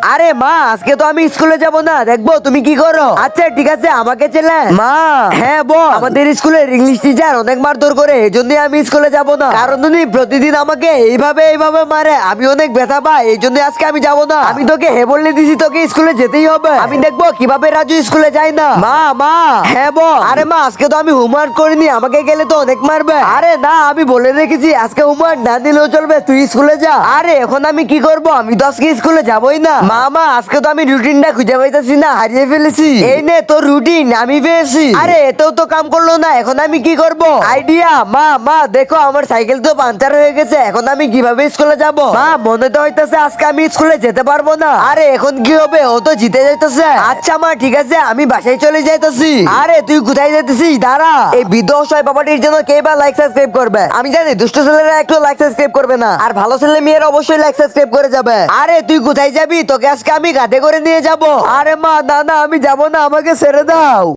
আরে মা, আজকে তো আমি স্কুলে যাব না, দেখবো তুমি কি করো। আচ্ছা ঠিক আছে, আমাকে চেলে মা। হ্যাঁ বল। আমাদের স্কুলের ইংলিশ টিচার অনেক মারধর করে, এই জন্য আমি স্কুলে যাব না। কারণ উনি প্রতিদিন আমাকে এইভাবে মারে, আমি অনেক ব্যথা পাই, এই জন্য আজকে আমি যাব না। আমি তোকে হে বলে দিছি, তোকে স্কুলে যেতেই হবে। আমি দেখবো কিভাবে রাজু স্কুলে যায় না। মা। হ্যাঁ বল। আরে মা, আজকে তো আমি হোমওয়ার্ক করিনি, আমাকে গেলে তো অনেক মারবে। আরে না, আমি বলে রেখেছি আজকে হোমওয়ার্ক না দিলেও চলবে, তুই স্কুলে যা। আরে এখন আমি কি করব, আমি তো আজকে স্কুলে যাবই না। মা আজকে তো আমি রুটিনটা খুঁজে পাইতেছি না, হারিয়ে ফেলেছি। এই নে তোর রুটিন, আমি পেয়েছি। আরে এতেও তো কাম করলো না, এখন আমি কি করব? আইডিয়া। মা দেখো, আমার সাইকেল তো পাঞ্চার হয়ে গেছে, এখন আমি কিভাবে স্কুলে যাব? মা, মনে তো হইতেছে আজকে আমি স্কুলে যেতে পারবো না। আরে এখন কি হবে, ও তো জিতে যাইতেছে। আচ্ছা মা, ঠিক আছে, আমি বাসায় চলে যাইতেছি। আরে তুই কোথায় যাইতেছিস? দাঁড়া। এই বৃদ্ধ অসহায় বাবাটির জন্য কে বা লাইক সাবস্ক্রাইব করবে? আমি জানি দুষ্ট ছেলেরা একটু লাইক সাবস্ক্রাইব করবে না, আর ভালো ছেলে মেয়েরা অবশ্যই লাইক সাবস্ক্রাইব করে যাবে। আরে তুই কোথায় যাবি? তোকে আজকে আমি গাড়ি করে নিয়ে যাব। আরে মা, না আমি যাব না, আমাকে ছেড়ে দাও।